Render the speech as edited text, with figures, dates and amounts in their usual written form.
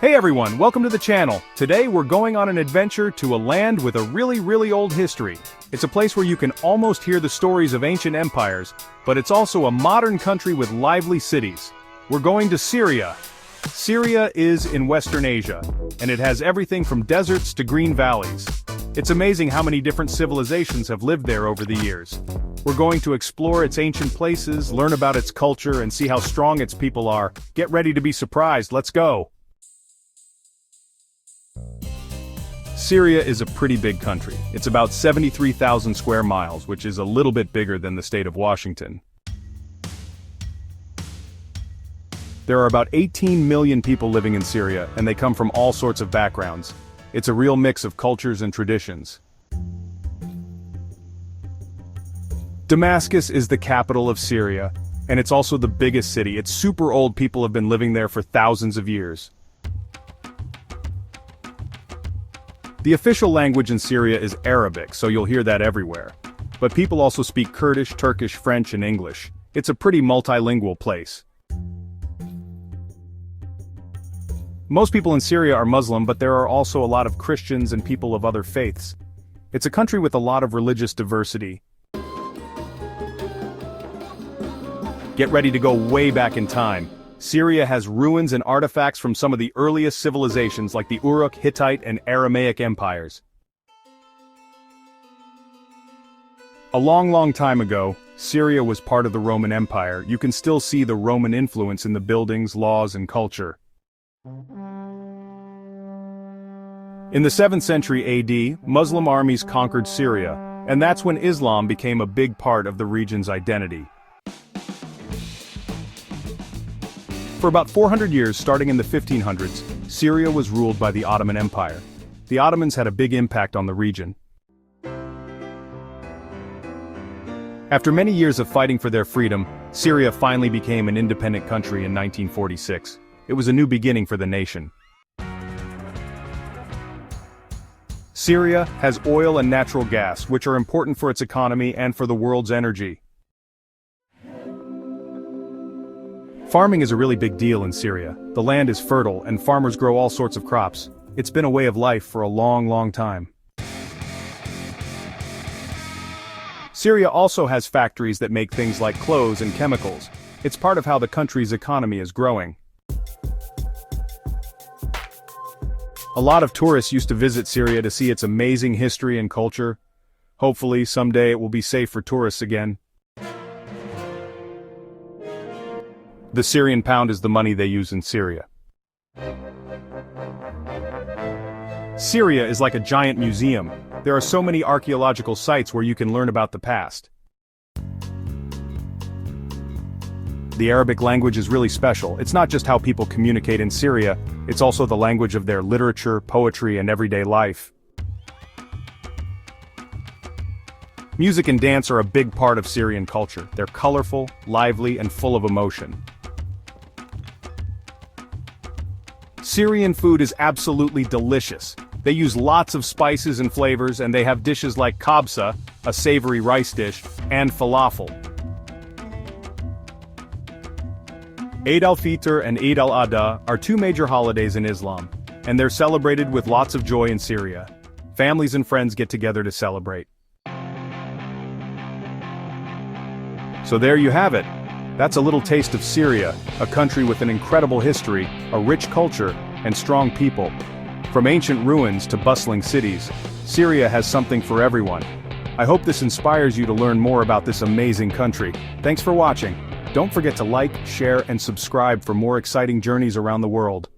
Hey everyone, welcome to the channel. Today we're going on an adventure to a land with a really old history. It's a place where you can almost hear the stories of ancient empires, but it's also a modern country with lively cities. We're going to Syria. Syria is in Western Asia, and it has everything from deserts to green valleys. It's amazing how many different civilizations have lived there over the years. We're going to explore its ancient places, learn about its culture, and see how strong its people are. Get ready to be surprised, let's go! Syria is a pretty big country. It's about 73,000 square miles, which is a little bit bigger than the state of Washington. There are about 18 million people living in Syria, and they come from all sorts of backgrounds. It's a real mix of cultures and traditions. Damascus is the capital of Syria, and it's also the biggest city. It's super old. People have been living there for thousands of years. The official language in Syria is Arabic, so you'll hear that everywhere. But people also speak Kurdish, Turkish, French, and English. It's a pretty multilingual place. Most people in Syria are Muslim, but there are also a lot of Christians and people of other faiths. It's a country with a lot of religious diversity. Get ready to go way back in time. Syria has ruins and artifacts from some of the earliest civilizations like the Uruk, Hittite, and Aramaic empires. A long time ago, Syria was part of the Roman Empire. You can still see the Roman influence in the buildings, laws, and culture. In the 7th century AD, Muslim armies conquered Syria, and that's when Islam became a big part of the region's identity. For about 400 years, starting in the 1500s, Syria was ruled by the Ottoman Empire. The Ottomans had a big impact on the region. After many years of fighting for their freedom, Syria finally became an independent country in 1946. It was a new beginning for the nation. Syria has oil and natural gas, which are important for its economy and for the world's energy. Farming is a really big deal in Syria. The land is fertile, and farmers grow all sorts of crops. It's been a way of life for a long time. Syria also has factories that make things like clothes and chemicals. It's part of how the country's economy is growing. A lot of tourists used to visit Syria to see its amazing history and culture. Hopefully, someday it will be safe for tourists again. The Syrian pound is the money they use in Syria. Syria is like a giant museum. There are so many archaeological sites where you can learn about the past. The Arabic language is really special. It's not just how people communicate in Syria, it's also the language of their literature, poetry, and everyday life. Music and dance are a big part of Syrian culture. They're colorful, lively, and full of emotion. Syrian food is absolutely delicious. They use lots of spices and flavors, and they have dishes like kabsa, a savory rice dish, and falafel. Eid al-Fitr and Eid al-Adha are two major holidays in Islam, and they're celebrated with lots of joy in Syria. Families and friends get together to celebrate. So there you have it. That's a little taste of Syria, a country with an incredible history, a rich culture, and strong people. From ancient ruins to bustling cities, Syria has something for everyone. I hope this inspires you to learn more about this amazing country. Thanks for watching. Don't forget to like, share, and subscribe for more exciting journeys around the world.